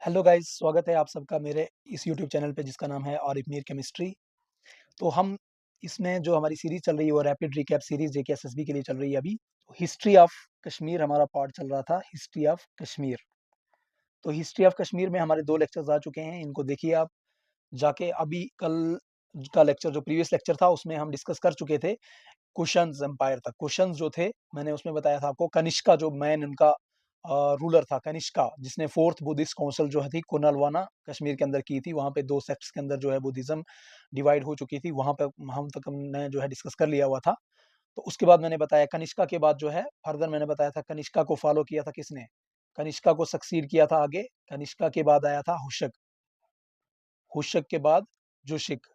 Hello guys, स्वागत है आप सबका मेरे इस यूट्यूब चैनल पे जिसका नाम है आरिफ मीर केमिस्ट्री। तो हम इसमें जो हमारी सीरीज चल रही है वो रैपिड रिकैप सीरीज जेके एसएसबी के लिए चल रही है अभी। तो हिस्ट्री ऑफ कश्मीर हमारा पार्ट चल रहा था, हिस्ट्री ऑफ कश्मीर। तो हिस्ट्री ऑफ कश्मीर में हमारे 2 लेक्चर्स आ चुके हैं, इनको देखिए आप जाके। अभी कल का लेक्चर जो प्रीवियस लेक्चर था उसमें हम डिस्कस कर चुके थे कुशन्स एम्पायर तक। कुशन्स जो थे, मैंने उसमें बताया था आपको, कनिष्का जो मैन उनका रूलर था, कनिष्का, जिसने फोर्थ बुद्धिस्ट काउंसिल जो थी कुनालवाना कश्मीर के अंदर की थी। वहां पे 2 सेक्ट्स के अंदर जो है बुद्धिज्म डिवाइड हो चुकी थी। वहां पे हम तक हमने जो है डिस्कस कर लिया हुआ था। तो उसके बाद मैंने बताया कनिष्का के बाद जो है फर्दर मैंने बताया था कनिष्का को फॉलो किया था किसने, कनिष्का को सक्सीड किया था आगे। कनिष्का के बाद आया था हुशक, हुशक के बाद जोशिक।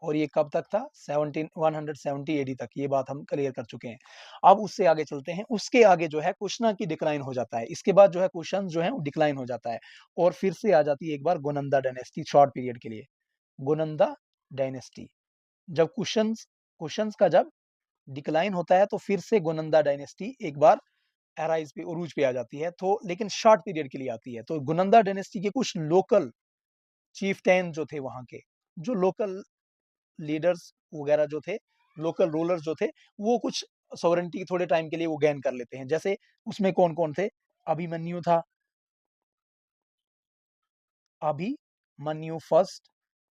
और ये कब तक था? 170 एडी तक। ये बात हम क्लियर कर चुके हैं। अब उससे आगे चलते हैं। उसके आगे जो है कुशना की डिक्लाइन हो जाता है। इसके बाद जो है कुशन जो है वो डिक्लाइन हो जाता है और फिर से आ जाती है एक बार गोनंदा डायनेस्टी शॉर्ट पीरियड के लिए। गोनंदा डायनेस्टी, जब कुशंस कुशंस का जब डिक्लाइन होता है तो फिर से गोनंदा डायनेस्टी एक बार एराइज पे, उरूज पे आ जाती है। तो लेकिन शॉर्ट पीरियड के लिए आती है। तो गोनंदा डायनेस्टी के कुछ लोकल चीफटेन जो थे वहां के, जो लोकल लीडर्स वगैरह जो थे, लोकल रूलर्स जो थे, वो कुछ सॉवरेंटी थोड़े टाइम के लिए वो गेन कर लेते हैं। जैसे उसमें कौन-कौन थे? अभिमन्यु था, अभिमन्यु फर्स्ट,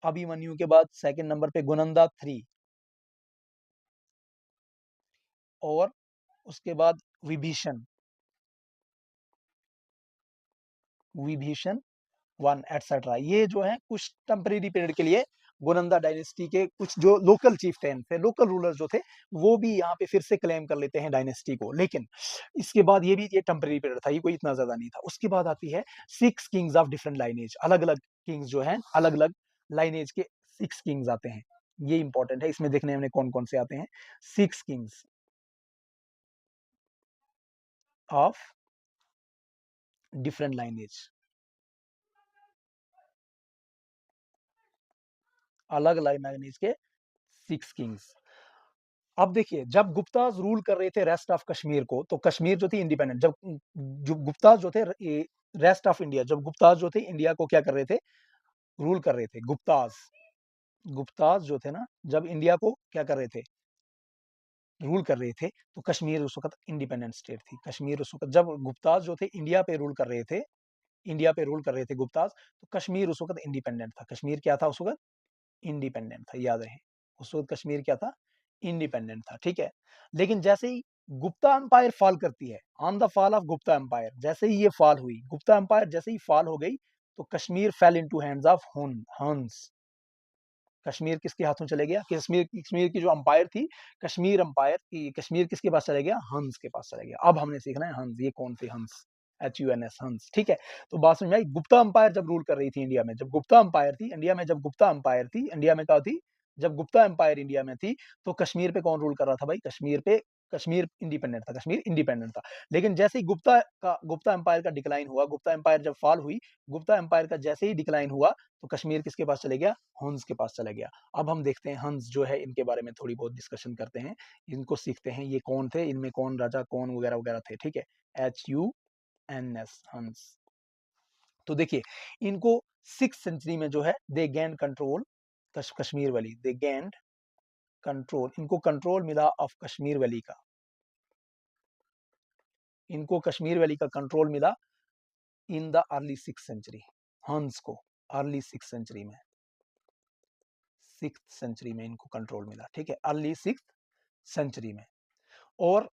अभिमन्यु के बाद सेकंड नंबर पे गुनंदा 3 और उसके बाद विभीषण, विभीषण 1 एटसेट्रा। ये जो है कुछ टेम्परेरी पीरियड के लिए गोनंदा डायनेस्टी के कुछ जो लोकल चीफटेन थे, लोकल रूलर जो थे, वो भी यहाँ पे फिर से क्लेम कर लेते हैं डायनेस्टी को। लेकिन इसके बाद ये टेम्परेरी पीरियड था, ये कोई इतना ज्यादा नहीं था। उसके बाद आती है 6 किंग्स ऑफ डिफरेंट लाइनेज। अलग अलग किंग्स जो है, अलग अलग लाइनेज के 6 किंग्स आते हैं। ये इंपॉर्टेंट है, इसमें देखने हमने कौन कौन से आते हैं। 6 किंग्स ऑफ डिफरेंट लाइनेज, अलग लाइनेज के 6 किंग्स। अब देखिए, जब गुप्ताज रूल कर रहे थे रेस्ट ऑफ कश्मीर को, तो कश्मीर जो थी इंडिपेंडेंट, जब जो गुप्ताज जो थे रेस्ट ऑफ इंडिया, जब गुप्ताज जो थे इंडिया को क्या कर रहे थे, रूल कर रहे थे। गुप्ताज, गुप्ताज जो थे ना, जब इंडिया को क्या कर रहे थे, रूल कर रहे थे, तो कश्मीर उस वक्त इंडिपेंडेंट स्टेट थी। कश्मीर उस वक्त, जब गुप्ताज जो थे इंडिया पे रूल कर रहे थे, इंडिया पे रूल कर रहे थे गुप्ताज, तो कश्मीर उस वक्त इंडिपेंडेंट था। कश्मीर क्या था उस वक्त? इंडिपेंडेंट था, याद रहे। उस वक्त कश्मीर क्या था? इंडिपेंडेंट था, ठीक है। लेकिन जैसे ही गुप्ता एम्पायर फॉल करती है, on the fall of Gupta empire, जैसे ही ये फॉल हुई, गुप्ता एम्पायर जैसे ही फॉल हो गई, तो Kashmir fail into hands of हंस। कश्मीर किसके हाथों चले गया? कश्मीर कश्मीर की जो अंपायर थी, कश्मीर अंपायर की, कश्मीर किसके पास चले गया? हंस के पास चले गया। अब हमने सीखना है हंस, ये कौन थे हंस? HUNS, हंस, ठीक है। तो बात समझ में आई। गुप्ता अंपायर जब रूल कर रही थी इंडिया में, जब गुप्ता अंपायर थी इंडिया में, जब गुप्ता अंपायर थी इंडिया में, क्या थी? जब गुप्ता एम्पायर इंडिया में थी, तो कश्मीर पे कौन रूल कर रहा था भाई? कश्मीर पे, कश्मीर इंडिपेंडेंट था, कश्मीर इंडिपेंडेंट था। लेकिन जैसे ही गुप्ता एम्पायर का डिक्लाइन हुआ, गुप्ता एम्पायर जब फॉल हुई, गुप्ता एम्पायर का जैसे ही डिक्लाइन हुआ, तो कश्मीर किसके पास चले गया? हंस के पास चला गया। अब हम देखते हैं हंस जो है, इनके बारे में थोड़ी बहुत डिस्कशन करते हैं, इनको सीखते हैं। ये कौन थे, इनमें कौन राजा, कौन वगैरह वगैरह थे, ठीक है। HUNS, हंस। तो देखिए, इनको 6th सेंचुरी में जो है दे गेन कंट्रोल, कश्मीर वैली, दे गेंड कंट्रोल, इनको कंट्रोल मिला ऑफ कश्मीर वैली का, इनको कश्मीर वैली का कंट्रोल मिला in the early 6th century. हंस को अर्ली 6th सेंचुरी में, 6th सेंचुरी में इनको कंट्रोल मिला, ठीक है, अर्ली 6th सेंचुरी में। और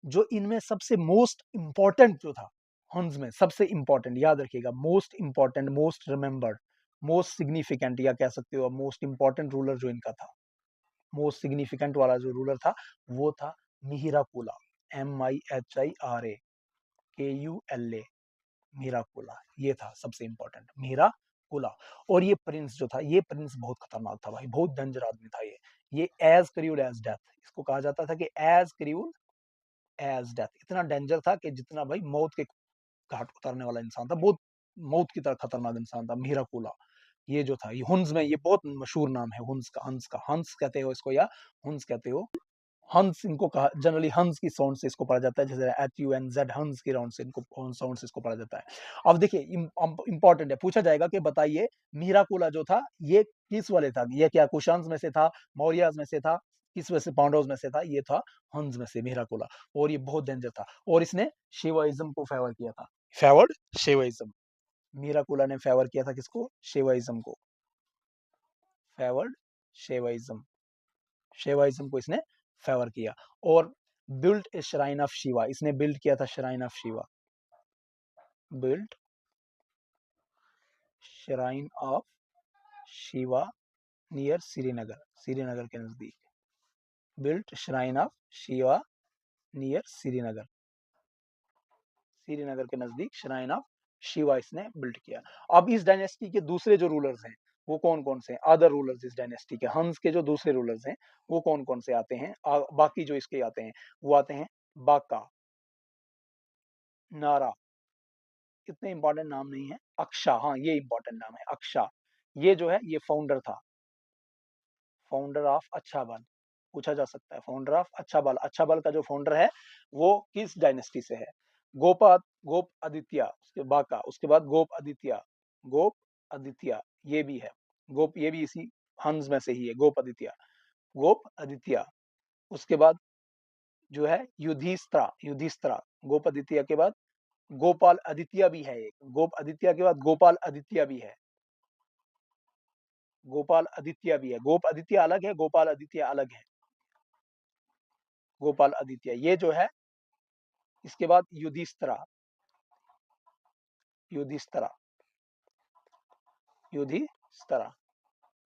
जो इनमें सबसे मोस्ट इंपॉर्टेंट जो था, हंस में सबसे इंपॉर्टेंट, याद रखिएगा, most important, most remembered, most significant, या कह सकते हो मोस्ट इंपॉर्टेंट रूलर जो इनका था, मोस्ट सिग्निफिकेंट वाला जो रूलर था, वो था मिहिराकुला, MIHIRAKULA, मीराकुला। ये था सबसे इंपॉर्टेंट, मीराकुला। और ये प्रिंस जो था, ये प्रिंस बहुत खतरनाक था भाई, बहुत डेंजर आदमी था ये एज क्रूल एज डेथ, इसको कहा जाता था कि एज क्रूल एज डेथ। इतना डेंजर था कि जितना भाई मौत के घाट उतारने वाला इंसान था, बहुत मौत की तरह खतरनाक इंसान था मीराकुला। ये जो था, ये हुन्स में, ये बहुत मशहूर नाम है हुन्स का, हंस का, हंस कहते हो इसको या हुन्स कहते हो, हंस इनको कहा, जनरली हंस की साउंड से इसको पढ़ा जाता है, जैसे HUNZ हंस की राउंड से इनको साउंड से इसको पढ़ा जाता है। अब देखिए इंपॉर्टेंट है, पूछा जाएगा कि बताइए मीराकोला जो था ये किस वाले था, ये क्या कुशान्स में से था, मौर्याज में से था, किस में से, पांडवों में से था, ये था हंस में से मीराकोला, और ये बहुत डेंजर था, और इसने शिवाइज्म को फेवर किया था, फेवर्ड शिवाइज्म। मीराकोला ने फेवर किया था किसको, शिवाइज्म को, फेवर्ड शिवाइज्म, शिवाइज्म को इसने फेवर किया। और built A shrine of Shiva, इसने बिल्ड किया था shrine of Shiva, built shrine of Shiva near Srinagar, Srinagar के नजदीक, built shrine of Shiva near Srinagar, Srinagar के नजदीक श्राइन ऑफ शिवा इसने बिल्ड किया। अब इस डायनेस्टी के दूसरे जो रूलर्स हैं वो कौन कौन से हैं, अदर रूलर्स इस डायनेस्टी के, हंस के जो दूसरे रूलर्स हैं वो कौन कौन से आते हैं, बाकी जो इसके आते हैं वो आते हैं बाका, नारा, इतने इंपॉर्टेंट नाम नहीं है, अक्षा, हाँ ये इंपॉर्टेंट नाम है अक्षा, ये जो है ये फाउंडर था, फाउंडर ऑफ अच्छा बाल, पूछा जा सकता है फाउंडर ऑफ अच्छा बाल, अच्छा बाल का जो फाउंडर है वो किस डायनेस्टी से है, गोपा, गोप आदित्य, उसके बाका, उसके बाद गोप आदित्य, गोप आदित्य ये भी है, गोप ये भी इसी हंस में से ही है, गोप आदित्य, गोप आदित्य। उसके बाद जो है युधिष्ठिरा, युधिष्ठिरा, गोप आदित्य के बाद गोपाल आदित्य भी है एक, गोप आदित्य के बाद गोपाल आदित्य भी है, गोपाल आदित्य भी है, गोप आदित्य अलग है, गोपाल आदित्य अलग है, गोपाल आदित्य ये जो है। इसके बाद युधिष्ठिरा, युधिष्ठिरा, युधिष्ठिरा,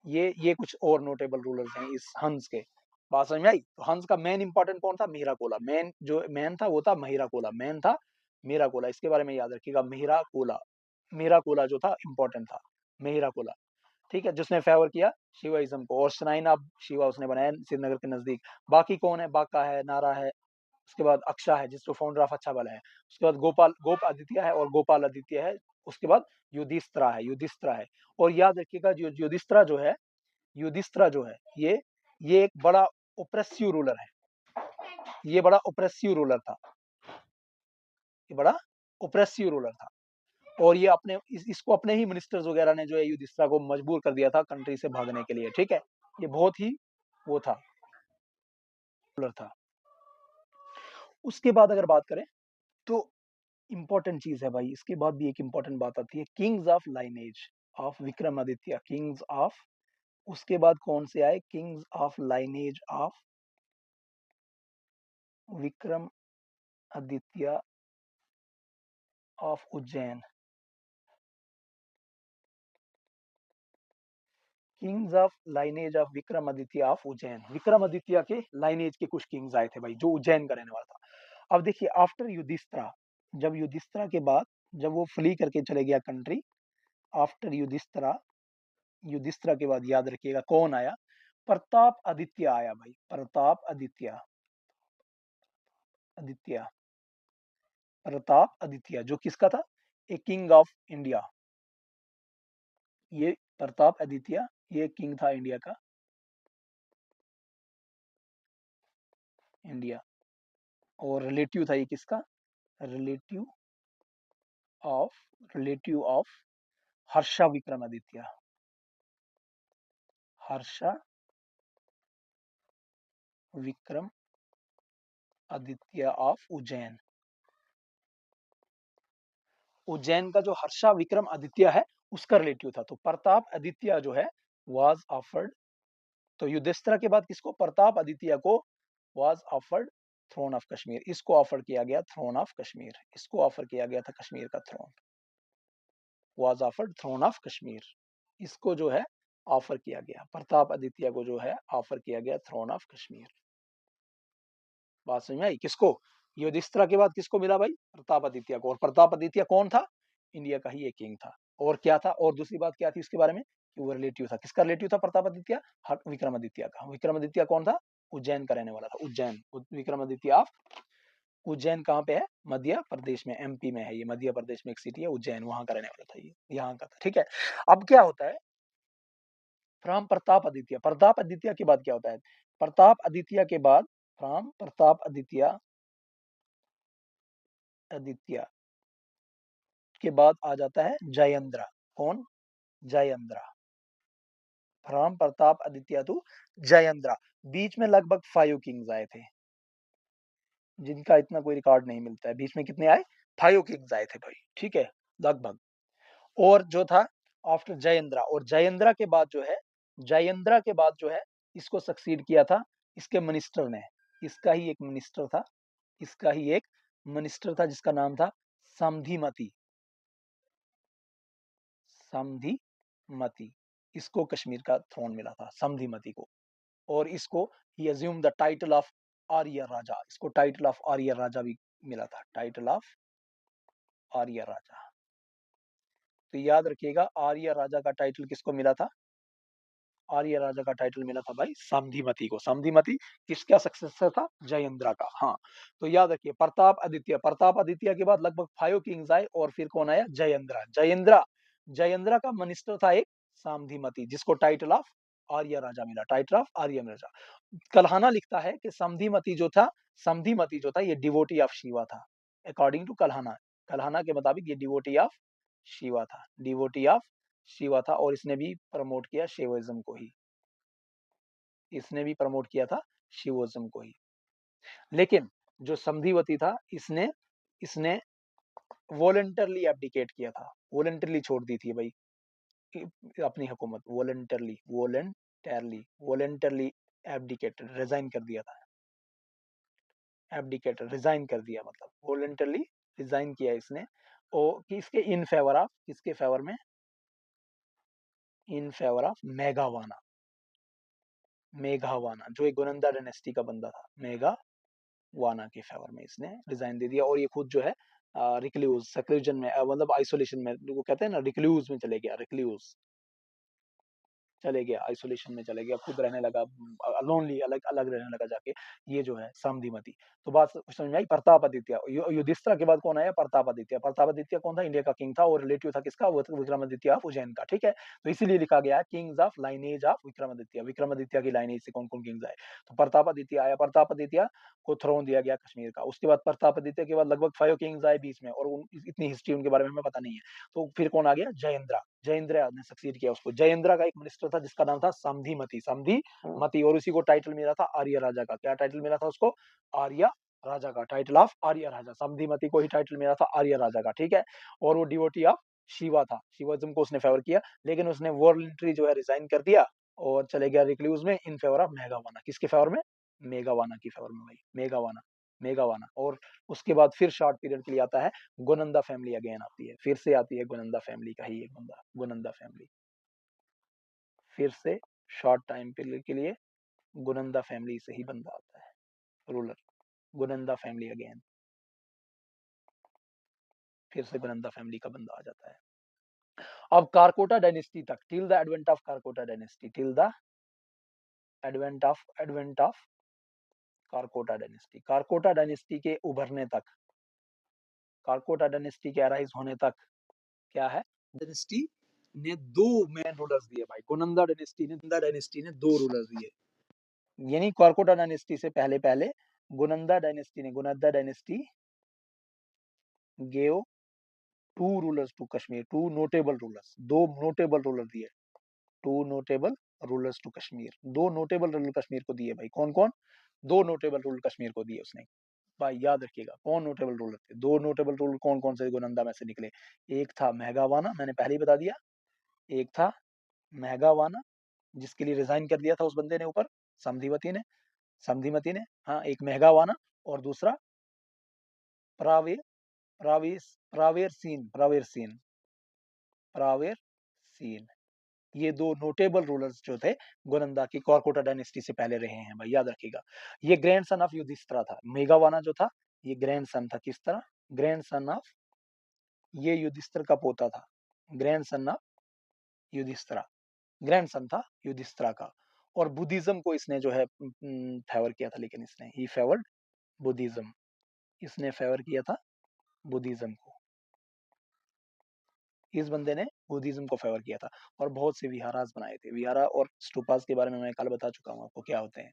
ये कुछ और नोटेबल रूलर्स हैं इस हंस के, बात समझ में आई। तो हंस का मेन इंपॉर्टेंट कौन था, मीराकोला, मेन जो मेन था वो था मीराकोला, मेन था मीराकोला, इसके बारे में याद रखिएगा, मीराकोला, मीराकोला जो था इंपॉर्टेंट था, मीराकोला, ठीक है, जिसने फेवर किया शिवाइज्म को, और श्राइन ऑफ शिवा उसने बनाया श्रीनगर के नजदीक। बाकी कौन है, बाका है, नारा है, उसके बाद अक्षा है जिसको फाउंडर ऑफ अच्छा बल है, उसके बाद गोपाल, गोप आदित्य है और गोपाल आदित्य है, उसके बाद युधिष्ठिरा है, युधिष्ठिरा है। और याद रखिएगा जो युधिष्ठिरा जो है, युधिष्ठिरा जो है ये एक बड़ा ओप्रेसिव रूलर है, ये बड़ा ओप्रेसिव रूलर था, ये बड़ा ओप्रेसिव रूलर था, और ये अपने इसको अपने ही मिनिस्टर्स वगैरह ने जो है युधिष्ठिरा को मजबूर कर दिया था कंट्री से भागने के लिए, ठीक है, ये बहुत ही वो था, रूलर था। उसके बाद अगर बात करें तो इंपॉर्टेंट चीज है भाई, इसके बाद भी एक इंपॉर्टेंट बात आती है, Kings of lineage of Vikramaditya, Kings of, उसके बाद कौन से आए, Kings of lineage of Vikramaditya of Ujjain, Kings of lineage of Vikramaditya of Ujjain, Vikramaditya के लाइनेज के कुछ किंग्स आए थे भाई जो उज्जैन का रहने वाला था। अब देखिए आफ्टर युधिष्ठिरा, जब युधिष्ठिरा के बाद जब वो फ्ली करके चले गया कंट्री, आफ्टर युधिष्ठिरा, युधिष्ठिरा के बाद याद रखिएगा कौन आया, प्रताप आदित्य आया भाई, प्रताप आदित्य, आदित्य, प्रताप आदित्य जो किसका था, ए किंग ऑफ इंडिया, ये प्रताप आदित्य ये किंग था इंडिया का, इंडिया, और रिलेटिव था ये किसका, relative of, relative of Harsha Vikramaditya, Harsha Vikram Aditya of Ujjain, Ujjain का जो हर्षा विक्रम आदित्य है उसका रिलेटिव था। तो प्रताप आदित्य जो है वाज ऑफर्ड, तो युधिष्ठिरा के बाद किसको, प्रताप आदित्य को was offered throne of Kashmir, इसको ऑफर किया गया थ्रोन ऑफ कश्मीर, इसको ऑफर किया गया था कश्मीर का throne, was offered throne of Kashmir, इसको जो है ऑफर किया गया, प्रताप आदित्य को जो है ऑफर किया गया थ्रोन ऑफ कश्मीर। बात समझ में आई, किसको, युधिष्ठिरा के बाद किसको मिला भाई, प्रताप आदित्य को, और प्रताप आदित्य कौन था, इंडिया का ही एक किंग था। और क्या था, और दूसरी बात क्या थी उसके बारे में कि वो रिलेटिव था, किसका रिलेटिव था प्रताप आदित्य, विक्रमादित्य का, विक्रमादित्य कौन था, उज्जैन का रहने वाला था, उज्जैन, विक्रमादित्य ऑफ उज्जैन कहाँ पे है, मध्य प्रदेश में, MP में है ये, मध्य प्रदेश में एक सिटी है उज्जैन, वहां का रहने वाला था ये, यहाँ का था, ठीक है। अब क्या होता है, फ्रॉम प्रताप आदित्य, प्रताप आदित्य के बाद क्या होता है, प्रताप आदित्य के बाद फ्रॉम प्रताप आदित्य आदित्य के बाद आ जाता है जयेंद्र। कौन? जयेंद्र। From Pratap Aditya to Jayendra. बीच में लगभग 5 किंग्स आए थे, जिनका इतना कोई रिकॉर्ड नहीं मिलता है। बीच में कितने आए? 5 किंग्स आए थे भाई, ठीक है, लगभग। और जो था आफ्टर जयेंद्र, और जयेंद्र के बाद जो है, जयेंद्र के बाद जो है इसको सक्सीड किया था इसके मिनिस्टर ने। इसका ही एक मिनिस्टर था, इसका ही एक मिनिस्टर था जिसका नाम था समधिमति। समधिमति, इसको कश्मीर का थ्रोन मिला था समधिमति को। और इसको ही अज्यूम द टाइटल ऑफ आर्य राजा, इसको टाइटल ऑफ आर्य राजा भी मिला था, टाइटल ऑफ आर्य राजा। तो याद रखिएगा, आर्य राजा का टाइटल किसको मिला था? आर्य राजा का टाइटल मिला था भाई समधिमति को। समधिमति किसका सक्सेसर था? जयेंद्र का। हाँ, तो याद रखिए प्रताप आदित्य, प्रताप आदित्य के बाद लगभग 5 किंग्स आए, और फिर कौन आया? जयेंद्र। जयेंद्र, जयेंद्र का मिनिस्टर था एक समधिमति, जिसको टाइटल ऑफ आर्य राजा मिला, टाइटल ऑफ आर्य राजा। कल्हाना लिखता है कि समधिमति जो था, समधिमति जो था ये डिवोटी ऑफ शिवा था, अकॉर्डिंग टू कल्हाना। कल्हाना के मुताबिक ये डिवोटी ऑफ शिवा था, डिवोटी ऑफ शिवा था। और इसने भी प्रमोट किया शिवइज्म को ही, इसने भी प्रमोट किया था शिवोइज्म को ही। लेकिन जो समधिवती था, इसने इसने वॉलंटरली एब्डिकेट किया था, वॉलंटरली छोड़ दी थी भाई अपनी हुकूमत, voluntarily, voluntarily, voluntarily abdicated, resign कर दिया था। एब्डिकेटेड, रिजाइन कर दिया, मतलब वॉलंटरली रिजाइन किया इसने। और किसके इन फेवर ऑफ, किसके फेवर में? In favour of मेघावाना। मेघावाना जो एक गोनंदा डायनेस्टी का बंदा था, मेघावाना के फेवर में इसने रिजाइन दे दिया। और ये खुद जो है रिक्लूज, सेक्लूजन में, मतलब आइसोलेशन में, वो कहते हैं ना रिक्लूज में चले गया, रिक्लूज चले गया, आइसोलेशन में चले गया, खुद रहने लगा, लोनली, अलग अलग रहने लगा जाके। ये जो है समधिमति। तो बात समझ में आई? प्रताप आदित्य, युधिष्ठिर के बाद कौन आया? प्रताप आदित्य। प्रताप आदित्य कौन था? इंडिया का किंग था, और रिलेटिव था किसका? विक्रमादित्य ऑफ उज्जैन का, ठीक है। तो इसीलिए लिखा गया है Kings of lineage of Vikramaditya. Vikramaditya की लाइनेज से कौन कौन किंग्स आए? तो प्रताप आदित्य आया, प्रताप आदित्य को थ्रोन दिया गया कश्मीर का। उसके बाद प्रताप आदित्य के बाद लगभग 5 किंग्स आए बीच में, और इतनी हिस्ट्री उनके बारे में हमें पता नहीं है। तो फिर कौन आ गया? जयेंद्र। जयेंद्र ने सक्सीड किया उसको। जयेंद्र का एक मिनिस्टर था जिसका नाम था समधिमति, समधिमति। और उसी को टाइटल मिला था आर्य राजा का। क्या टाइटल मिला था उसको? आर्य राजा का, टाइटल ऑफ आर्य राजा। समधिमति को ही टाइटल मिला था आर्य राजा का, ठीक है। और वो डिवोटी ऑफ शिवा था, शिवाइज्म को उसने फेवर किया। लेकिन उसने वॉलंटरी जो है रिजाइन कर दिया, और चले गया रिक्लूज में इन फेवर ऑफ मेघावाना। किसके फेवर में? मेघावाना की फेवर में भाई, मेघावाना, मेघावाना। और उसके बाद फिर शॉर्ट पीरियड के लिए आता है गोनंदा फैमिली, अगेन आती है, फिर से आती है गोनंदा फैमिली का ही एक बंदा, गोनंदा फैमिली। फिर से शॉर्ट टाइम पीरियड के लिए गोनंदा फैमिली से ही बंदा आता है, रूलर। गोनंदा फैमिली अगेन, फिर से गोनंदा फैमिली का बंदा आ जाता है। अब कारकोटा डायनेस्टी तक, till the advent of Karkota dynasty, till the advent of Karkota dynasty, Karkota dynasty के उभरने तक, कारकोटा डायनेस्टी के अराइज होने तक क्या है? डायनेस्टी ने 2 मेन रूलर्स दिए भाई। गोनंदा डायनेस्टी ने 2 रूलर्स दिए। यानी कारकोटा डायनेस्टी से पहले पहले Gonanda dynasty gave 2 rulers to Kashmir, 2 notable rulers, 2 notable ruler दिए, 2 notable rulers to Kashmir, 2 notable ruler Kashmir को दिए भाई। कौन कौन? 2 नोटेबल रूलर कश्मीर को दिए उसने भाई। याद रखिएगा कौन नोटेबल रूलर थे। 2 नोटेबल रूलर कौन कौन से गोनंदा में से निकले? एक था मेघावाना, मैंने पहले ही बता दिया। एक था मेघावाना, जिसके लिए रिजाइन कर दिया था उस बंदे ने ऊपर, समधिमति ने, समधिमति ने। हाँ, एक मेघावाना, और दूसरा प्रावे प्रावेश प्रावेर सीन, प्रावेर सीन, प्रावेर सीन। ये 2 नोटेबल रूलर्स जो थे गोनंदा की कारकोटा डायनेस्टी से पहले रहे हैं भाई, याद रखिएगा। ये ग्रैंड सन ऑफ युधिष्ठिर था, मेघावाना जो था ये ग्रैंड सन था। किस तरह? ग्रैंड सन ऑफ, ये युधिष्ठिर का पोता था, grandson of Yudhishthira, grandson था युधिष्ठिर का। और बुद्धिज्म को इसने जो है फेवर किया था, लेकिन इसने ही फेवर्ड बुद्धिज्म, इसने फेवर किया था बुद्धिज्म को। इस बंदे ने बुद्धिज्म को फेवर किया था, और बहुत से विहारास बनाए थे। विहारा और स्टूपास के बारे में मैं कल बता चुका हूँ आपको क्या होते हैं।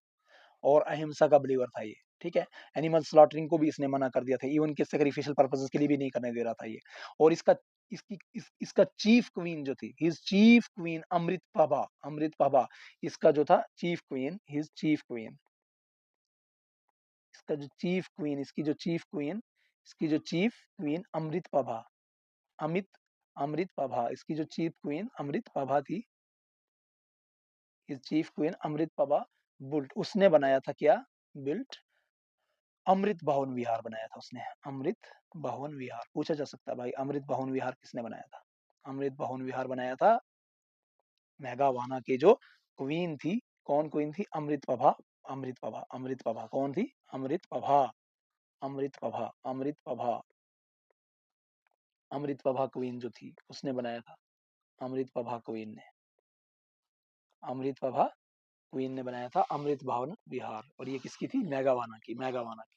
और अहिंसा का बिलीवर था ये, ठीक है। एनिमल स्लॉटरिंग को भी इसने मना कर दिया था, इवन कि सैक्रिफिशियल पर्पसेस के लिए भी नहीं करने दे रहा था ये। और इसका चीफ क्वीन जो थी, हिज चीफ क्वीन अमृतप्रभा, इसका जो था chief queen, his chief queen, इसका जो चीफ क्वीन, इसकी जो चीफ क्वीन अमृतप्रभा, अमित अमृतप्रभा, इसकी जो चीफ क्वीन अमृतप्रभा थी, चीफ क्वीन अमृतप्रभा बुल्ट, उसने बनाया था क्या, बिल्ट अमृत भवन विहार बनाया था उसने, अमृत भवन विहार। पूछा जा सकता है भाई अमृत भवन विहार किसने बनाया था? अमृत भवन विहार बनाया था मेघावाना की जो क्वीन थी। कौन क्वीन थी? अमृतप्रभा, अमृतप्रभा, अमृतप्रभा कौन थी? अमृतप्रभा, अमृतप्रभा, अमृतप्रभा, अमृतप्रभा क्वीन जो थी उसने बनाया था, अमृतप्रभा क्वीन ने, अमृतप्रभा क्वीन ने बनाया था अमृत भवन विहार। और ये किसकी थी? मेघावाना की, मेघावाना की।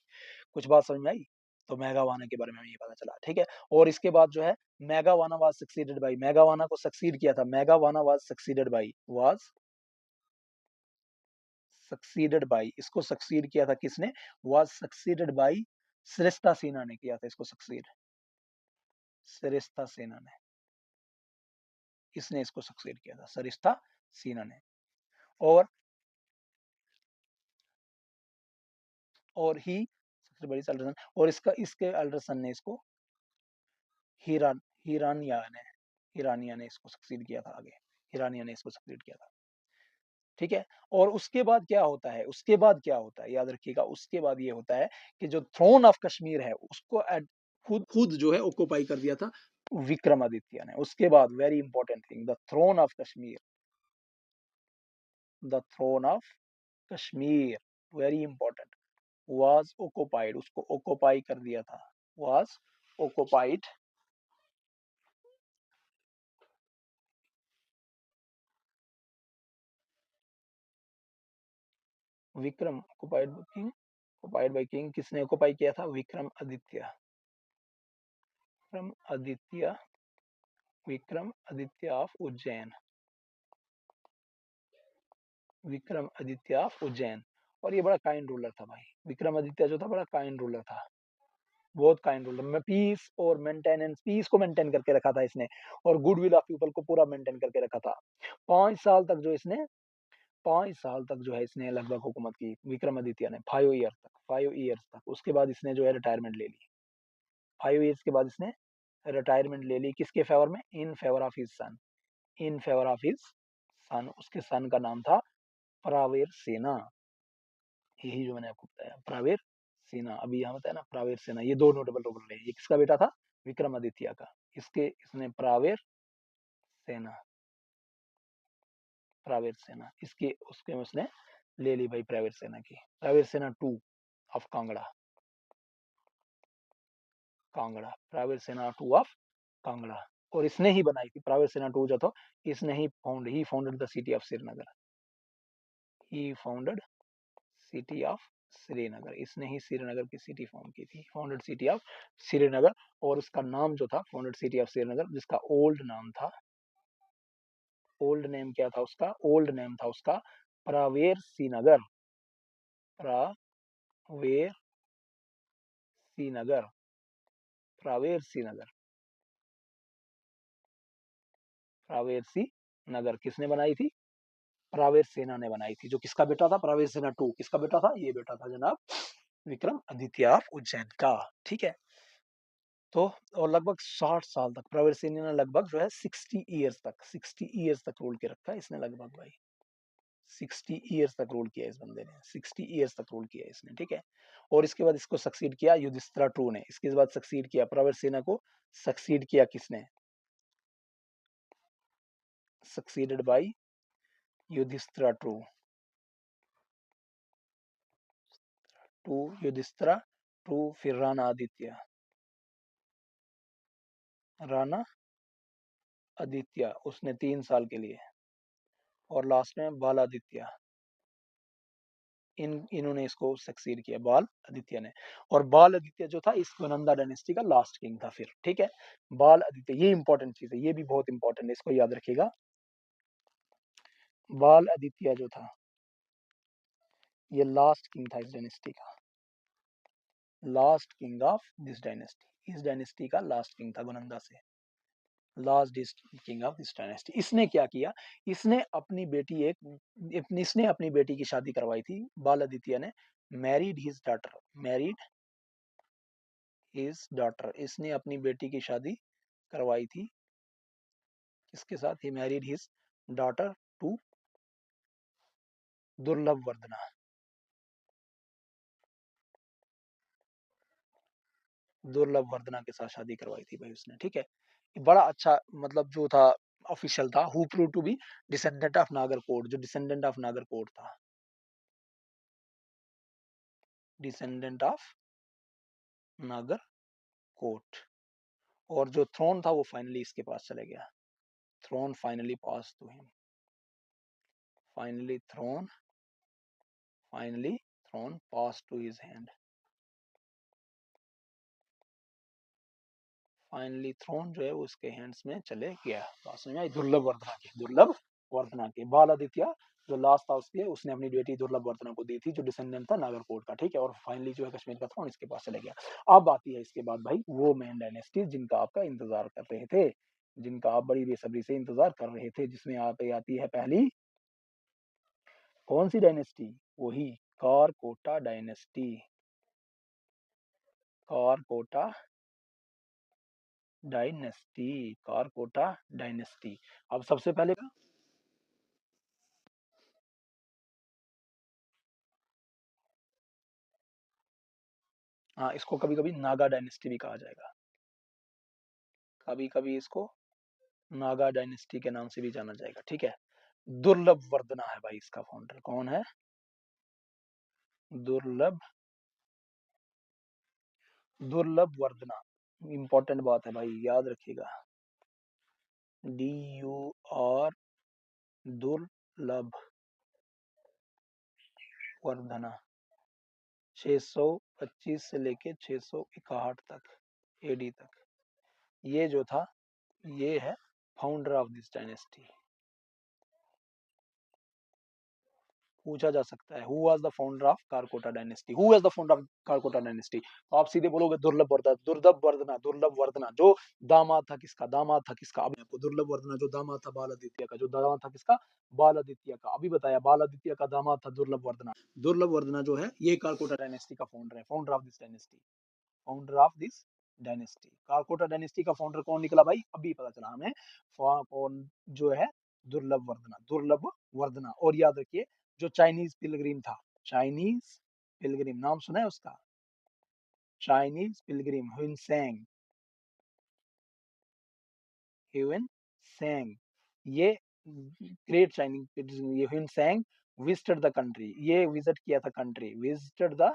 कुछ बात समझ में आई? तो मेघावाना के बारे में ये पता चला, ठीक है। और इसके बाद जो है मेघावाना वाज सक्सीडेड बाय, मेघावाना को सक्सीड किया था, मेघावाना was succeeded by, was succeeded by, इसको सक्सीड किया था किसने? वाज सक्सीडेड बाय श्रेष्ठा सेना ने किया था इसको सक्सीड, श्रेष्ठा सेना ने, इसने इसको सक्सीड किया था, श्रेष्ठा सेना ने। और ही सबसे बड़ी एल्डरसन, और इसके एल्डरसन ने इसको हिरान हिरानिया ने हिरानिया ने इसको सक्सीड किया था आगे, हिरानिया ने इसको सक्सीड किया था, ठीक है। और उसके बाद क्या होता है, उसके बाद क्या होता है, याद रखिएगा, उसके बाद ये होता है कि जो थ्रोन ऑफ कश्मीर है उसको खुद खुद जो है ऑक्युपाई कर दिया था विक्रमादित्य ने। उसके बाद very important thing, the throne of Kashmir, the throne of Kashmir, very important, was occupied, उसको ऑक्युपाई कर दिया था, was occupied, Vikram occupied by king, किसने ऑक्युपाई किया था? Vikramaditya, Vikramaditya, Vikramaditya of Ujjain, Vikramaditya of Ujjain. और ये बड़ा काइंड रूलर था भाई, विक्रमादित्य जो था बड़ा काइंड रूलर था, बहुत काइंड रूलर में, पीस और मेंटेनेंस, पीस को मेंटेन करके रखा था इसने, और गुडविल ऑफ पीपल को पूरा मेंटेन करके रखा था। 5 साल तक जो इसने 5 साल तक जो है इसने लगभग हुकूमत की विक्रमादित्य ने, 5 ईयर तक, 5 ईयर्स तक। उसके बाद इसने जो है रिटायरमेंट ले ली, 5 ईयर्स के बाद इसने रिटायरमेंट ले ली, किसके फेवर में? In favour of his son, in favour of his son, उसके सन का नाम था प्रावेर सेना, यही जो मैंने आपको बताया, प्रावेर सेना। अभी यहाँ बताया ना प्रावेर सेना, ये दो नोटेबल रोल रहे, ये किसका बेटा था? विक्रमादित्य का। इसने प्रावेर सेना, प्रावेर सेना, इसके उसके उसने ले ली भाई प्रावेर सेना की, प्रावेर सेना 2 ऑफ कांगड़ा, कांगड़ा, प्रावेर सेना 2 ऑफ कांगड़ा। और इसने ही बनाई थी प्रावेर सेना 2 जो था, इसने he founded the city of Srinagar, he founded city of Srinagar, इसने ही श्रीनगर की सिटी फाउंड की थी, फाउंडेड सिटी ऑफ श्रीनगर। और उसका नाम जो था फाउंडेड सिटी ऑफ श्रीनगर, जिसका ओल्ड नाम था, ओल्ड नेम क्या था उसका? ओल्ड नेम था उसका प्रावेर श्रीनगर, प्रावेर श्रीनगर, प्रावेर श्रीनगर, प्रावेर श्रीनगर किसने बनाई थी? प्रावेर सेना ने बनाई थी। जो किसका बेटा था? प्रावेर सेना 2 किसका बेटा था? ये बेटा था जनाब विक्रम आदित्य ऑफ उज्जैन का, ठीक है। तो और लगभग 60 साल तक प्रवीर सिंह ने लगभग जो है 60 ईयर्स तक रूल के रखा है इसने, लगभग भाई 60 ईयर्स तक रूल किया इस बंदे ने, 60 ईयर्स तक रूल किया इसने, ठीक है। और इसके बाद इसको सक्सीड किया युधिष्ठिर टू ने, इसके बाद सक्सीड किया प्रवीर सेना को, सक्सीड किया किसने? Succeeded by Yudhishthira two Yudhishthira two, फिर राणा आदित्य, राणा आदित्य उसने 3 साल के लिए, और लास्ट में बाल आदित्य, इन्होंने इसको सक्सीड किया, बाल आदित्य ने। और बाल आदित्य जो था इस नंदा डायनेस्टी का लास्ट किंग था फिर, ठीक है। बाल आदित्य, ये इंपॉर्टेंट चीज है, ये भी बहुत इंपॉर्टेंट है, इसको याद रखिएगा। बाल आदित्य जो था, ये लास्ट किंग था इस डायनेस्टी का, last king of this dynasty, इस डायनेस्टी का लास्ट किंग था गुनंदा से, last king of this dynasty. इसने क्या किया, इसने अपनी बेटी इसने अपनी बेटी की शादी करवाई थी, बाल आदित्य ने, married his daughter, married his daughter, इसने अपनी बेटी की शादी करवाई थी किसके साथ, he married his daughter to दुर्लभ वर्धना, दुर्लभ वर्धना के साथ शादी करवाई थी भाई उसने, ठीक है। बड़ा अच्छा मतलब जो था ऑफिशियल था, who prove to be descendant of Nagarkot, जो डिसेंडेंट ऑफ नागरकोट था, डिसेंडेंट ऑफ नागरकोट। और जो थ्रोन था वो फाइनली इसके पास चले गया, throne finally pass to him, finally throne pass to his hand, finally throne जो है वो उसके हैंड्स में चले गया। बात समझ में आई, दुर्लभ वर्धना के, दुर्लभ वर्धना के, बाल आदित्य जो लास्ट था उसके, उसने अपनी बेटी दुर्लभ वर्धना को दी थी, जो डिसेंडेंट था नागरकोट का, ठीक है। और फाइनली जो है कश्मीर का थ्रोन इसके पास चले गया। अब आती है इसके बाद भाई वो मेन डायनेस्टी जिनका आपका इंतजार कर रहे थे, जिनका आप बड़ी बेसब्री से इंतजार कर रहे थे, जिसमें आप आती है पहली कौन सी डायनेस्टी, वही Karkota dynasty, Karkota dynasty, Karkota dynasty. अब सबसे पहले हाँ, इसको कभी कभी नागा डायनेस्टी भी कहा जाएगा, कभी कभी इसको नागा डायनेस्टी के नाम से भी जाना जाएगा, ठीक है। दुर्लभ वर्धना है भाई इसका फाउंडर, कौन है, दुर्लभ, दुर्लभ वर्धना, इंपॉर्टेंट बात है भाई, याद रखिएगा, DUR, दुर्लभ वर्धना, 625 से लेके 661 तक AD तक, ये जो था ये है फाउंडर ऑफ दिस डायनेस्टी। पूछा जा सकता है, who was the founder of Karkota dynasty, who was the founder of Karkota dynasty, तो आप सीधे बोलोगे दुर्लभ वर्धना, दुर्लभ वर्धना, दुर्लभ वर्धना जो दामाद था किसका, दामाद था किसका, अभी आपको दुर्लभ वर्धना जो दामाद था बाल आदित्य का, जो दामाद था किसका, बाल आदित्य का, अभी बताया बाल आदित्य का दामाद था दुर्लभ वर्धना। दुर्लभ वर्धना जो है ये कारकोटा डायनेस्टी का फाउंडर है, founder of this dynasty, founder of this dynasty. Karkota dynasty का फाउंडर कौन निकला भाई, अभी पता चला हमें, कौन जो है, दुर्लभ वर्धना, दुर्लभ वर्धना। और याद रखिए जो चाइनीज पिलग्रिम था, चाइनीज पिलग्रिम नाम सुना है उसका, चाइनीज पिलग्रिम ह्यूनसेंग, ह्यूनसेंग, ये ग्रेट चाइनीज पिलग्रिम, ये ह्यूनसेंग विजिटेड द कंट्री, ये विजिट किया था country, visited the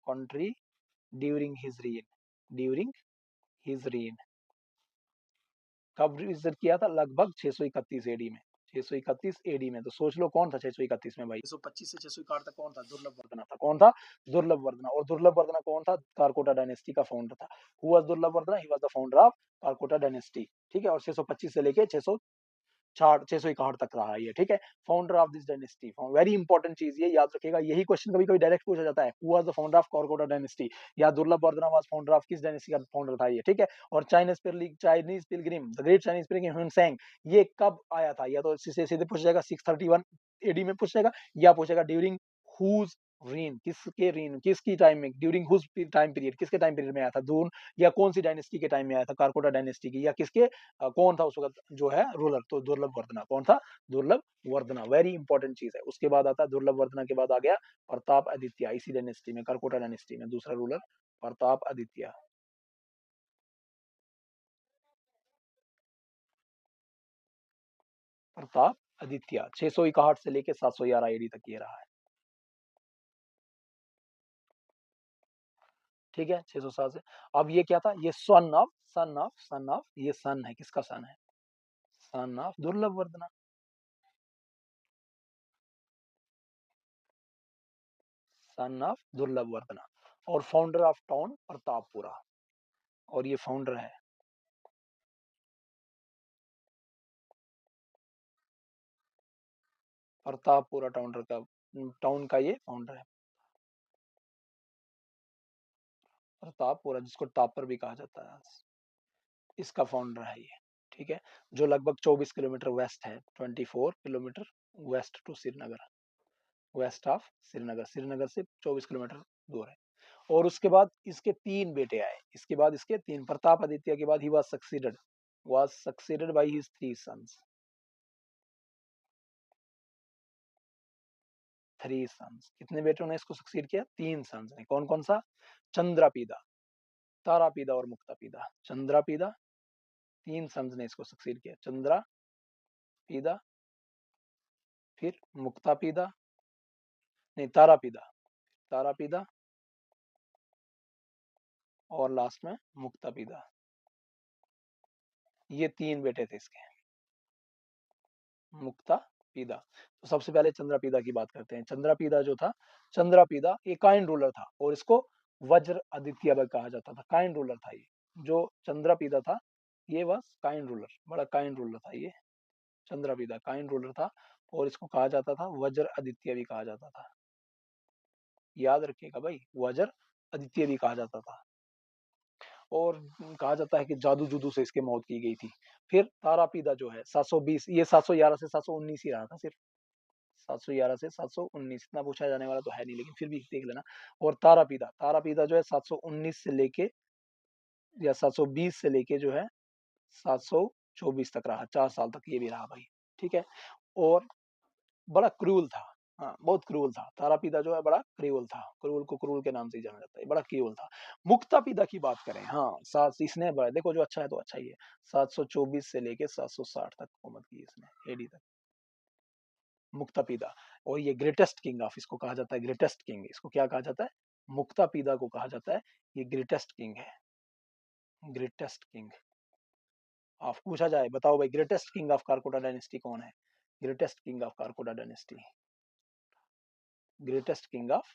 country during his reign, during his reign, कब विजिट किया था, लगभग 631 एडी में, 631 एडी में। तो सोच लो कौन था 631 में भाई, 625 से 661 तक कौन था, दुर्लभ वर्धना था, कौन था, दुर्लभ वर्धना। और दुर्लभ वर्धना कौन था, कारकोटा डायनेस्टी का फाउंडर था, who was Durlabh Vardhana, he was the founder of Karkota dynasty, ठीक है। और 625 से लेके 661 तक रहा ये, ठीक है। Founder of this dynasty, very important चीज ये याद रखिएगा, यही क्वेश्चन कभी कभी डायरेक्ट पूछा जाता है, who was the founder of Karkota dynasty, या Durlabh Vardhana was founder of किस डायनेस्टी का फाउंडर था ये, ठीक है। और Chinese pilgrim, the great Chinese pilgrim Hiuen Tsang, ये कब आया था, या तो सीधे सीधे पूछ जाएगा 631 एडी में पूछ जाएगा, या पूछेगा ड्यूरिंग हुज रीन, किसके रीन, किसकी टाइम में, ड्यूरिंग हुज टाइम पीरियड, किसके टाइम पीरियड में आया था, दून या कौन सी डायनेस्टी के टाइम में आया था, कारकोटा डायनेस्टी की, या किसके कौन था उस वक्त जो है रूलर, तो दुर्लभ वर्धना, कौन था, दुर्लभ वर्धना, वेरी इंपॉर्टेंट चीज है। उसके बाद आता है दुर्लभ वर्धना के बाद आ गया प्रताप आदित्य, इसी डायनेस्टी में, कारकोटा डायनेस्टी में दूसरा रूलर प्रताप आदित्य, प्रताप आदित्य 661 से लेके 711 एडी तक ये रहा है, ठीक है, 607 से। अब ये क्या था, ये सन ऑफ ये सन है, किसका सन है, सन ऑफ दुर्लभ वर्धना, सन ऑफ दुर्लभ वर्धना। और फाउंडर ऑफ टाउन प्रतापपुरा, और ये फाउंडर है प्रतापपुरा टाउन का टाउन का ये फाउंडर है, प्रतापपुरा, जिसको टापर भी कहा जाता है, इसका फाउंडर है ये। ठीक है, जो लगभग 24 किलोमीटर वेस्ट है, 24 kilometre west to Srinagar, west of Srinagar, Srinagar से 24 किलोमीटर दूर है। और उसके बाद इसके 3 बेटे आए, इसके बाद इसके 3, प्रताप आदित्य के बाद ही was succeeded by his 3 sons, 3 sons। कितने बेटों ने इसको सक्सीड किया? 3 सन्स ने। कौन कौन सा? चंद्रापीदा, तारापीदा और मुक्तापीदा। चंद्रापीदा, 3 सन्स ने इसको सक्सीड किया, चंद्रापीदा, फिर मुक्तापीदा, नहीं तारापीदा, तारापीदा और लास्ट में मुक्तापीदा। ये 3 बेटे थे इसके, मुक्तापीदा। तो सबसे पहले चंद्रापीदा की बात करते हैं। चंद्रापीदा जो था, चंद्रापीदा एक काइंड रूलर था और इसको वज्र आदित्य भी कहा जाता था। काइंड रूलर था ये, जो चंद्रापीदा था ये वॉज काइंड रूलर, बड़ा काइंड रूलर था ये। चंद्रापीदा काइंड रूलर था और इसको कहा जाता था वज्र आदित्य भी कहा जाता था। याद रखिएगा भाई, वज्र आदित्य भी कहा जाता था। और कहा जाता है कि जादू जुदू से इसकी मौत की गई थी। फिर तारापीदा जो है 720, ये 711 से 719 ही रहा था सिर्फ, 711 से 719, इतना पूछा जाने वाला तो है नहीं, लेकिन फिर भी देख लेना। और तारापीदा, तारापीदा जो है 719 से लेके या 720 से लेके जो है 724 तक रहा, 4 साल तक ये भी रहा भाई। ठीक है, और बड़ा क्रूल था। हाँ, बहुत क्रूल था तारापीदा जो है, बड़ा क्रूल था। क्रूल को क्रूल के नाम से ही जाना जाता है, बड़ा क्रूल था। मुक्तापीदा की बात करें, हाँ, सात इसने बड़ा, देखो जो अच्छा है तो अच्छा ही है, 724 से लेके 760 तक हुकूमत की इसने, एडी तक, मुक्तापीदा। और ये ग्रेटेस्ट किंग ऑफ, इसको कहा जाता है ग्रेटेस्ट किंग। इसको क्या कहा जाता है? मुक्तापीदा को कहा जाता है ये ग्रेटेस्ट किंग है, ग्रेटेस्ट किंग ऑफ। पूछा जाए, बताओ भाई greatest king of Karkota dynasty कौन है? Greatest king of Karkota dynasty, greatest king of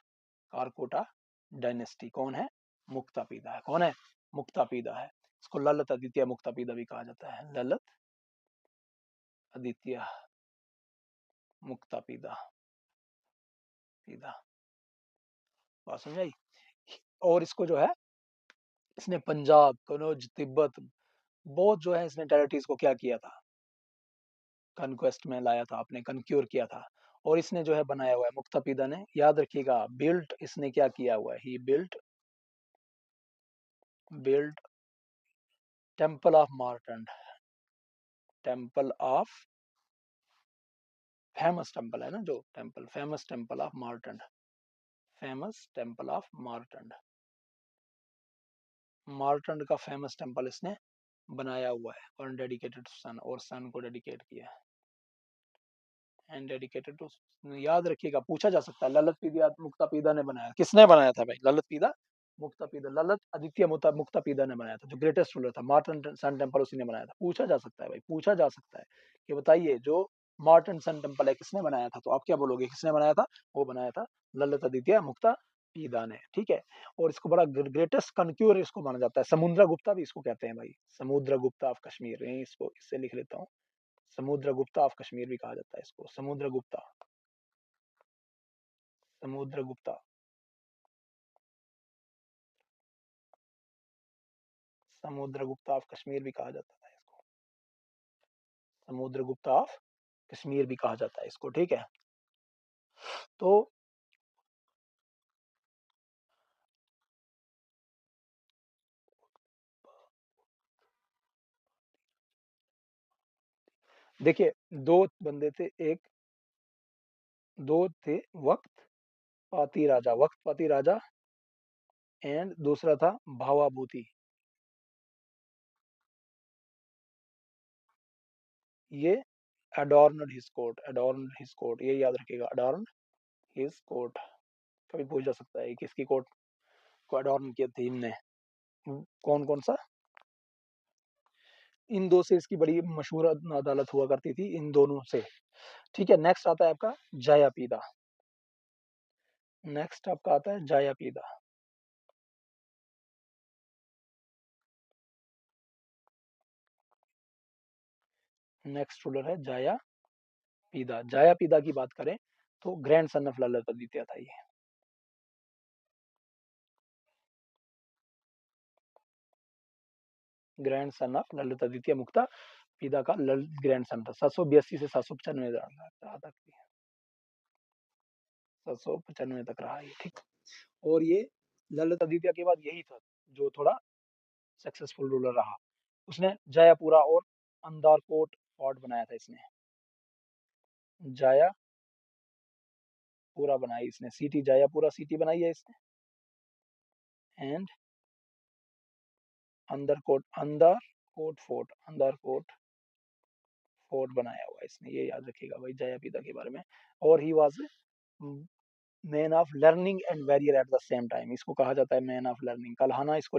Karkota dynasty कौन है? मुक्तापीदा है। कौन है? मुक्तापीदा है। इसको ललित आदित्य मुक्तापीदा भी कहा जाता है, ललित आदित्य मुक्तापीदा, पीदा। बात समझाई? और इसको जो है, इसने पंजाब, कनौज, तिब्बत, बहुत जो है इसने टेरिटरीज को क्या किया था, कनक्वेस्ट में लाया था, आपने कनक्यूर किया था। और इसने जो है बनाया हुआ है, मुक्तापीदा ने, याद रखिएगा, बिल्ट, इसने क्या किया हुआ है, he built, built temple of Martand, temple of, famous temple है ना जो temple, famous temple of Martand, famous temple of Martand, Martand का फेमस टेम्पल इसने बनाया हुआ है, और डेडिकेटेड सन, और सन को डेडिकेट किया है, एंड डेडिकेटेड टू, याद रखिएगा, पूछा जा सकता है, ललित पीदा मुक्तापीदा ने बनाया, किसने बनाया था भाई? ललित पीदा मुक्तापीदा, ललित आदित्य मुक्तापीदा ने बनाया था, जो ग्रेटेस्ट रूलर था। मार्टन सन टेम्पल उसी ने बनाया था। पूछा जा सकता है भाई, पूछा जा सकता है कि बताइए जो मार्टन सन टेम्पल है किसने बनाया था, तो आप क्या बोलोगे, किसने बनाया था? वो बनाया था ललित आदित्य मुक्तापीदा ने। ठीक है, और इसको बड़ा ग्रेटेस्ट कनक्यूर इसको माना जाता है, समुद्रगुप्ता भी इसको कहते हैं भाई, समुद्रगुप्ता ऑफ कश्मीर, इसको इससे लिख लेता हूँ, समुद्रगुप्ता ऑफ कश्मीर भी कहा जाता है इसको, समुद्रगुप्ता, समुद्रगुप्ता, समुद्रगुप्ता ऑफ कश्मीर भी कहा जाता है इसको, समुद्रगुप्ता ऑफ कश्मीर भी कहा जाता है इसको। ठीक है, तो देखिए, दो बंदे थे, एक, दो थे, वक्त पाती राजा, वक्त पाती राजा, एंड दूसरा था भावाभूति। ये अडॉर्नड हिज कोर्ट, अडॉर्नड हिज कोर्ट, ये याद रखिएगा, अडॉर्न हिज कोर्ट। कभी पूछ जा सकता है किसकी कोर्ट को अडॉर्न किया थी इनने, कौन कौन सा? इन दो से इसकी बड़ी मशहूर अदालत हुआ करती थी, इन दोनों से। ठीक है, नेक्स्ट आता है आपका जयापीदा, नेक्स्ट आपका आता है जयापीदा, नेक्स्ट रूलर है जयापीदा। जयापीदा की बात करें तो ग्रैंडसन ऑफ ललितादित्य था ये। ग्रैंडसन ऑफ ललितादित्य मुक्ता, पिता का ललित ग्रैंडसन था। 782 से 795 तक, 795 तक रहा ये, ठीक। और ये ललितादित्य के बाद यही था जो थोड़ा सक्सेसफुल रूलर रहा। उसने जयपुरा और अंदारकोट फोर्ट बनाया था इसने। जयपुरा बनाई इसने, सिटी जयपुरा सिटी बनाई है इसने। एंड अंदरकोट फोर्ट बनाया हुआ है इसने, ये याद रखिएगा भाई जया पिता के बारे में। और he was man of learning and warrior at the same time, इसको कहा जाता है मैन ऑफ लर्निंग। कल्हाना इसको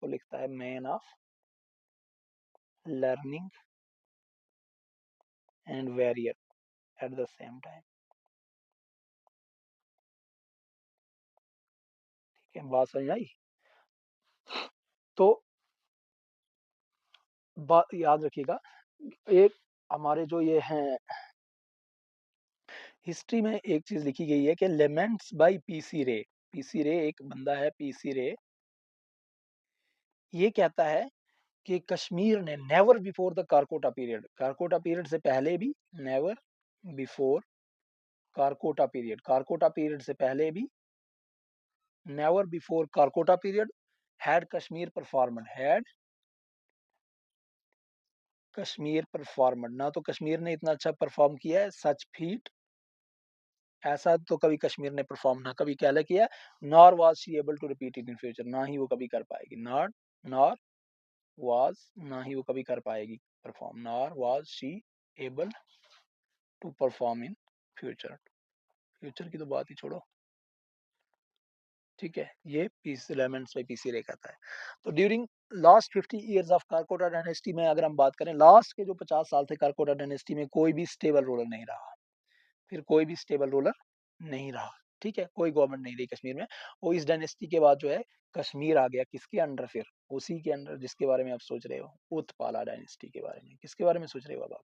लिखता है man of learning and warrior at the same time. ठीक है, बात समझ आई। तो बात याद रखिएगा, एक हमारे जो ये हैं हिस्ट्री में एक चीज लिखी गई है कि लेमेंट्स बाय पीसी रे। पीसी रे एक बंदा है, पीसी रे, ये कहता है कि कश्मीर ने never before the Karkota period से पहले भी, नेवर बिफोर कारकोटा पीरियड से पहले भी, never before Karkota period had Kashmir performed, ना तो कश्मीर ने इतना अच्छा परफॉर्म किया है, सच फीट, ऐसा तो कभी कश्मीर ने परफॉर्म ना कभी क्या किया, nor was she able to repeat it in future, ना ही वो कभी कर पाएगी, नॉर वाज, ना ही वो कभी कर पाएगी perform, nor was she able to perform in future. Future की तो बात ही छोड़ो, ठीक है। ये पीस एलिमेंट्स में पीसी रे कहता है। तो during last 50 years of Karkota dynasty में अगर हम बात करें, लास्ट के जो 50 साल थे कारकोटा डायनेस्टी में, कोई भी स्टेबल रूलर नहीं रहा, फिर कोई भी स्टेबल रूलर नहीं रहा, ठीक है, कोई गवर्नमेंट नहीं रही कश्मीर में। और इस डायनेस्टी के बाद जो है कश्मीर आ गया किसके अंडर, फिर उसी के अंडर जिसके बारे में आप सोच रहे हो, उत्पाला डायनेस्टी के बारे में। किसके बारे में सोच रहे हो अब आप?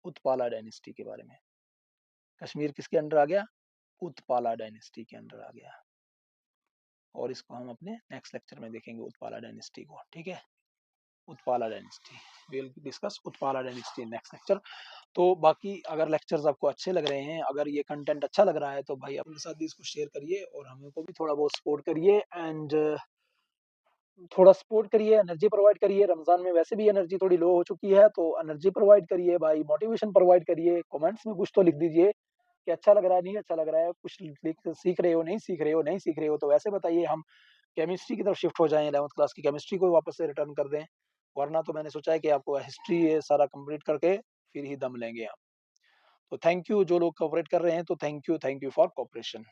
उत्पाला डायनेस्टी के बारे में। कश्मीर किसके अंडर आ गया? उत्पाला डायनेस्टी के अंडर आ गया। और इसको हम अपने नेक्स्ट लेक्चर में देखेंगे उत्पाला डायनेस्टी को, ठीक है। Utpala dynasty, will discuss Utpala dynasty next lecture. तो बाकी अगर लेक्चर्स आपको अच्छे लग रहे हैं, अगर ये कंटेंट अच्छा लग रहा है, तो भाई अपने साथ भी इसको शेयर करिए और हमें को भी थोड़ा बहुत सपोर्ट करिए। एंड थोड़ा सपोर्ट करिए, एनर्जी प्रोवाइड करिए। रमजान में वैसे भी एनर्जी थोड़ी लो हो चुकी है, तो एनर्जी प्रोवाइड करिए भाई, मोटिवेशन प्रोवाइड करिए। कमेंट्स में कुछ तो लिख दीजिए कि अच्छा लग रहा है, नहीं अच्छा लग रहा है, कुछ सीख रहे हो, नहीं सीख रहे हो, तो वैसे बताइए, हम केमिस्ट्री की तरफ शिफ्ट हो जाएं, 11th क्लास की केमिस्ट्री को वापस से रिटर्न कर दें। वरना तो मैंने सोचा है कि आपको हिस्ट्री ये सारा कंप्लीट करके फिर ही दम लेंगे हम। तो थैंक यू जो लोग कोऑपरेट कर रहे हैं, तो थैंक यू फॉर कोऑपरेशन।